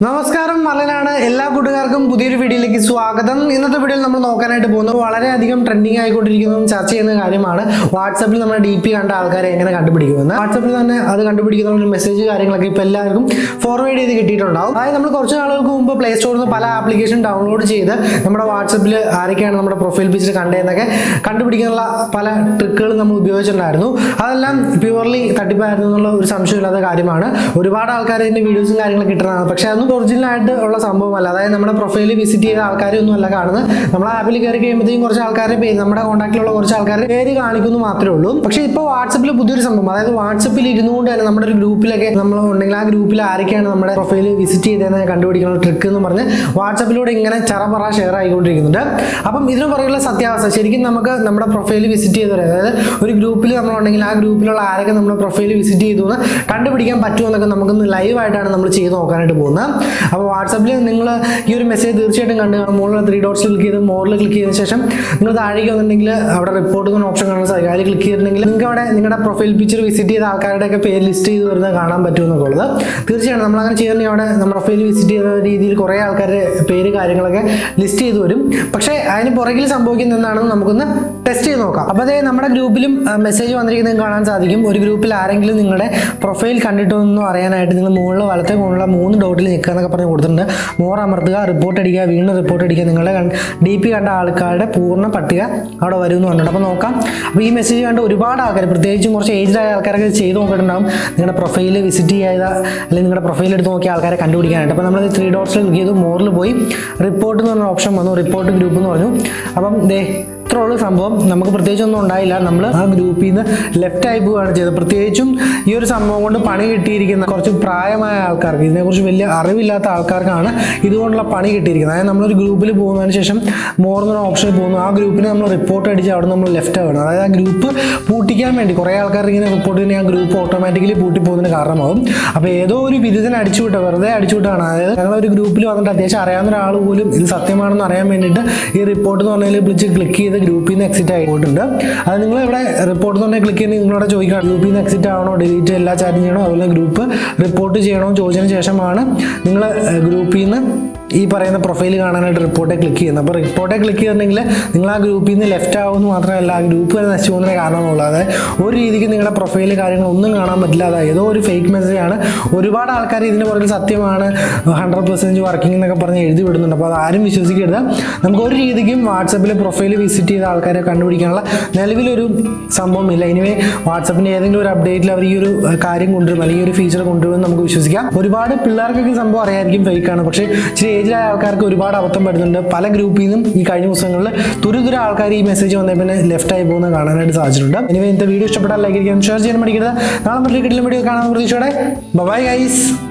നമസ്കാരം, മലനാണ്. എല്ലാ കൂട്ടുകാർക്കും പുതിയൊരു വീഡിയോയിലേക്ക് സ്വാഗതം. ഇന്നത്തെ വീഡിയോയിൽ നമ്മൾ നോക്കാനായിട്ട് പോകുന്നത് വളരെയധികം ട്രെൻഡിങ് ആയിക്കൊണ്ടിരിക്കുന്നതും ചർച്ച ചെയ്യുന്ന കാര്യമാണ്. വാട്സാപ്പിൽ നമ്മുടെ DP കണ്ട ആൾക്കാരെ എങ്ങനെ കണ്ടുപിടിക്കുമെന്ന്. വാട്സാപ്പിൽ തന്നെ അത് കണ്ടുപിടിക്കുന്ന ഒരു മെസ്സേജ് കാര്യങ്ങളൊക്കെ ഇപ്പോൾ എല്ലാവർക്കും ഫോർവേഡ് ചെയ്ത് കിട്ടിയിട്ടുണ്ടാവും. അതായത് നമ്മൾ കുറച്ച് നാളുകൾക്ക് മുമ്പ് പ്ലേ സ്റ്റോറിൽ നിന്ന് പല ആപ്ലിക്കേഷൻ ഡൗൺലോഡ് ചെയ്ത് നമ്മുടെ വാട്സാപ്പിൽ ആരൊക്കെയാണ് നമ്മുടെ പ്രൊഫൈൽ പിക്ചർ കണ്ടതെന്നൊക്കെ കണ്ടുപിടിക്കാനുള്ള പല ട്രിക്കുകൾ നമ്മൾ ഉപയോഗിച്ചിട്ടുണ്ടായിരുന്നു. അതെല്ലാം പ്യുവർലി തട്ടിപ്പായിരുന്നു എന്നുള്ള ഒരു സംശയമില്ലാത്ത കാര്യമാണ്. ഒരുപാട് ആൾക്കാർ ഇതിൻ്റെ വീഡിയോസും കാര്യങ്ങളൊക്കെ കിട്ടുന്നതാണ്. പക്ഷേ അതൊന്നും ഒറിജിനൽ ആയിട്ട് ഉള്ള സംഭവമല്ല. അതായത് നമ്മുടെ പ്രൊഫൈൽ വിസിറ്റ് ചെയ്ത ആൾക്കാരൊന്നും അല്ല കാണുന്നത്. നമ്മൾ ആപ്പിൽ കയറി കഴിയുമ്പോഴത്തേക്കും കുറച്ച് ആൾക്കാരുടെ പേര്, നമ്മുടെ കോൺടാക്റ്റിലുള്ള കുറച്ച് ആൾക്കാരുടെ പേര് കാണിക്കുന്നു മാത്രമേ ഉള്ളൂ. പക്ഷേ ഇപ്പോൾ വാട്സാപ്പിൽ പുതിയൊരു സംഭവം, അതായത് വാട്സാപ്പിൽ ഇരുന്നുകൊണ്ട് തന്നെ നമ്മുടെ ഒരു ഗ്രൂപ്പിലൊക്കെ നമ്മൾ ഉണ്ടെങ്കിൽ ആ ഗ്രൂപ്പിൽ ആരൊക്കെയാണ് നമ്മുടെ പ്രൊഫൈൽ വിസിറ്റ് ചെയ്തതെന്ന് കണ്ടുപിടിക്കുന്ന ട്രിക്ക് എന്ന് പറഞ്ഞ് വാട്സാപ്പിലൂടെ ഇങ്ങനെ ചറപറ ഷെയർ ആയിക്കൊണ്ടിരിക്കുന്നുണ്ട്. അപ്പം ഇതിന് പുറകുള്ള സത്യാവസ്ഥ ശരിക്കും നമുക്ക് നമ്മുടെ പ്രൊഫൈൽ വിസിറ്റ് ചെയ്തവരെ, അതായത് ഒരു ഗ്രൂപ്പിൽ നമ്മളുണ്ടെങ്കിൽ ആ ഗ്രൂപ്പിലുള്ള ആരൊക്കെ നമ്മുടെ പ്രൊഫൈൽ വിസിറ്റ് ചെയ്തു എന്ന് കണ്ടുപിടിക്കാൻ പറ്റുമെന്നൊക്കെ നമുക്കൊന്ന് ലൈവായിട്ടാണ് നമ്മൾ ചെയ്ത് നോക്കാനായിട്ട് പോകുന്നത്. അപ്പോൾ വാട്സാപ്പിൽ നിങ്ങൾ ഈ ഒരു മെസ്സേജ് തീർച്ചയായിട്ടും കണ്ടു കാണും. മുകളിൽ 3 ഡോട്ട്സ് ക്ലിക്ക് ചെയ്ത് മോറിൽ ക്ലിക്ക് ചെയ്തതിന് ശേഷം നിങ്ങൾ താഴേക്ക് വന്നിട്ടുണ്ടെങ്കിൽ അവിടെ റിപ്പോർട്ട് എന്ന ഓപ്ഷൻ കാണാൻ സാധിക്കും. അതിൽ ക്ലിക്ക് ചെയ്തിട്ടുണ്ടെങ്കിൽ നിങ്ങൾക്ക് അവിടെ നിങ്ങളുടെ പ്രൊഫൈൽ പിക്ചർ വിസിറ്റ് ചെയ്ത ആൾക്കാരുടെയൊക്കെ പേര് ലിസ്റ്റ് ചെയ്ത് വരുന്നത് കാണാൻ പറ്റുമെന്നൊക്കെ ഉള്ളത്. തീർച്ചയായും നമ്മളങ്ങനെ ചെയ്തിട്ടുണ്ടെങ്കിൽ അവിടെ നമ്മുടെ പ്രൊഫൈൽ വിസിറ്റ് ചെയ്ത രീതിയിൽ കുറേ ആൾക്കാരുടെ പേര് കാര്യങ്ങളൊക്കെ ലിസ്റ്റ് ചെയ്ത് വരും. പക്ഷേ അതിന് പുറകിൽ സംഭവിക്കുന്ന എന്താണെന്ന് നമുക്കൊന്ന് ടെസ്റ്റ് ചെയ്ത് നോക്കാം. അപ്പോൾ അതേ നമ്മുടെ ഗ്രൂപ്പിലും മെസ്സേജ് വന്നിരിക്കുന്നത് കാണാൻ സാധിക്കും. ഒരു ഗ്രൂപ്പിൽ ആരെങ്കിലും നിങ്ങളുടെ പ്രൊഫൈൽ കണ്ടിട്ടൊന്നും അറിയാനായിട്ട് നിങ്ങൾ മുകളിൽ വലത്തെ കോണിലുള്ള 3 ഡോട്ടിൽ നിൽക്കുക എന്നൊക്കെ പറഞ്ഞ് കൊടുത്തിട്ടുണ്ട്. മോർ അമർത്തുക, റിപ്പോർട്ട് അടിക്കുക, വീണ്ടും റിപ്പോർട്ട് അടിക്കുക. നിങ്ങളുടെ DP കണ്ട ആൾക്കാരുടെ പൂർണ്ണ പട്ടിക അവിടെ വരും എന്ന് പറഞ്ഞിട്ടുണ്ട്. അപ്പോൾ നോക്കാം. അപ്പോൾ ഈ മെസ്സേജ് കണ്ട് ഒരുപാട് ആൾക്കാർ, പ്രത്യേകിച്ചും കുറച്ച് ഏജ്ഡ് ആയ ആൾക്കാരൊക്കെ ചെയ്ത് നോക്കിയിട്ടുണ്ടാകും നിങ്ങളുടെ പ്രൊഫൈൽ വിസിറ്റ് ചെയ്ത അല്ലെങ്കിൽ നിങ്ങളുടെ പ്രൊഫൈൽ എടുത്ത് നോക്കിയ ആൾക്കാരെ കണ്ടുപിടിക്കാനായിട്ട്. അപ്പോൾ നമ്മൾ 3 ഡോട്ട്സിൽ ക്ലിക്ക് ചെയ്തു, മോറിൽ പോയി റിപ്പോർട്ട് എന്ന് പറഞ്ഞ ഓപ്ഷൻ വന്നു. റിപ്പോർട്ട് ഗ്രൂപ്പ് എന്ന് പറഞ്ഞു. അപ്പം ഇത്ര ഉള്ള സംഭവം. നമുക്ക് പ്രത്യേകിച്ചൊന്നും ഉണ്ടായില്ല. നമ്മൾ ആ ഗ്രൂപ്പിൽ നിന്ന് ലെഫ്റ്റ് ആയി പോവുകയാണ് ചെയ്തത്. പ്രത്യേകിച്ചും ഈ ഒരു സംഭവം കൊണ്ട് പണി കിട്ടിയിരിക്കുന്ന കുറച്ച് പ്രായമായ ആൾക്കാർക്ക്, ഇതിനെക്കുറിച്ച് വലിയ അറിവില്ലാത്ത ആൾക്കാർക്കാണ് ഇതുകൊണ്ടുള്ള പണി കിട്ടിയിരിക്കുന്നത്. അതായത് നമ്മളൊരു ഗ്രൂപ്പിൽ പോകുന്നതിന് ശേഷം മോർ എന്നൊരു ഓപ്ഷനിൽ പോകുന്നു. ആ ഗ്രൂപ്പിന് നമ്മൾ റിപ്പോർട്ട് അടിച്ച് അവിടെ നമ്മൾ ലെഫ്റ്റ് ആവണം. അതായത് ആ ഗ്രൂപ്പ് പൂട്ടിക്കാൻ വേണ്ടി കുറേ ആൾക്കാർ ഇങ്ങനെ റിപ്പോർട്ട് ചെയ്യുന്ന ആ ഗ്രൂപ്പ് ഓട്ടോമാറ്റിക്കലി പൂട്ടിപ്പോകുന്നതിന് കാരണമാകും. അപ്പോൾ ഏതോ ഒരു ബിരുദൻ അടിച്ചുവിട്ട, വെറുതെ അടിച്ചുവിട്ടാണ്. അതായത് ഞങ്ങളൊരു ഗ്രൂപ്പിൽ വന്നിട്ട് അത്യാവശ്യം അറിയാവുന്ന ഒരാൾ പോലും ഇത് സത്യമാണെന്ന് അറിയാൻ വേണ്ടിയിട്ട് ഈ റിപ്പോർട്ട് എന്ന് പറഞ്ഞാൽ വിളിച്ച് ക്ലിക്ക് ചെയ്ത് ഗ്രൂപ്പിൽ നിന്ന് എക്സിറ്റ് ആയി പോയിട്ടുണ്ട്. അത് നിങ്ങൾ ഇവിടെ റിപ്പോർട്ട് തന്നെ ക്ലിക്ക് ചെയ്ത് നിങ്ങളോട് ചോദിക്കാം ഗ്രൂപ്പിൽ നിന്ന് എക്സിറ്റ് ആവണോ, ഡിലീറ്റ് എല്ലാ ചാറ്റും ചെയ്യണോ, അതുപോലെ ഗ്രൂപ്പ് റിപ്പോർട്ട് ചെയ്യണോ ചോദിച്ചതിന് ശേഷമാണ് നിങ്ങൾ ഗ്രൂപ്പിൽ നിന്ന് ഈ പറയുന്ന പ്രൊഫൈൽ കാണാനായിട്ട് റിപ്പോർട്ടെ ക്ലിക്ക് ചെയ്യുന്നത്. അപ്പോൾ റിപ്പോർട്ടെ ക്ലിക്ക് ചെയ്തിട്ടുണ്ടെങ്കിൽ നിങ്ങൾ ആ ഗ്രൂപ്പിൽ നിന്ന് ലെഫ്റ്റ് ആവുമെന്ന് മാത്രമല്ല ആ ഗ്രൂപ്പ് വരെ നശിച്ചു പോകുന്നതിന് കാരണമുള്ളൂ. അതായത് ഒരു രീതിക്ക് നിങ്ങളുടെ പ്രൊഫൈൽ കാര്യങ്ങളൊന്നും കാണാൻ പറ്റില്ല. അതായത് ഏതോ ഒരു ഫേക്ക് മെസ്സേജാണ്. ഒരുപാട് ആൾക്കാർ ഇതിന് പുറകിൽ സത്യമാണ് 100% വർക്കിംഗ് എന്നൊക്കെ പറഞ്ഞ് എഴുതി വിടുന്നുണ്ട്. അപ്പോൾ അത് ആരും വിശ്വസിക്കരുത്. നമുക്ക് ഒരു രീതിക്കും വാട്സാപ്പിൽ പ്രൊഫൈൽ വിസിറ്റ് ചെയ്ത ആൾക്കാരെ കണ്ടുപിടിക്കാനുള്ള നിലവിലൊരു സംഭവമില്ല. ഇനിവേ വാട്സാപ്പിൻ്റെ ഏതെങ്കിലും ഒരു അപ്ഡേറ്റിൽ അവർ ഈ ഒരു കാര്യം കൊണ്ടുവരും, അല്ലെങ്കിൽ ഒരു ഫീച്ചർ കൊണ്ടുവരുമെന്ന് നമുക്ക് വിശ്വസിക്കാം. ഒരുപാട് പിള്ളേർക്കൊക്കെ സംഭവം അറിയായിരിക്കും ഫേക്കാണ്. പക്ഷേ ഇച്ചിരി ഏജിലായ ആൾക്കാർക്ക് ഒരുപാട് അബദ്ധം പറ്റുന്നുണ്ട്. പല ഗ്രൂപ്പിൽ നിന്നും ഈ കഴിഞ്ഞ ദിവസങ്ങളിൽ തുരുതുര ആൾക്കാർ ഈ മെസ്സേജ് വന്നേ പിന്നെ ലെഫ്റ്റ് ആയി പോകുന്നത് കാണാനായിട്ട് സാധിച്ചിട്ടുണ്ട്. ഇനി ഇന്നത്തെ വീഡിയോ ഇഷ്ടപ്പെട്ടാൽ ലൈക്ക് ചെയ്യാൻ, ഷെയർ ചെയ്യാൻ മടിക്കരുത്. നാളെ മറ്റൊരു കിട്ടിയ വീഡിയോ കാണാൻ പ്രതീക്ഷയോടെ. Bye guys.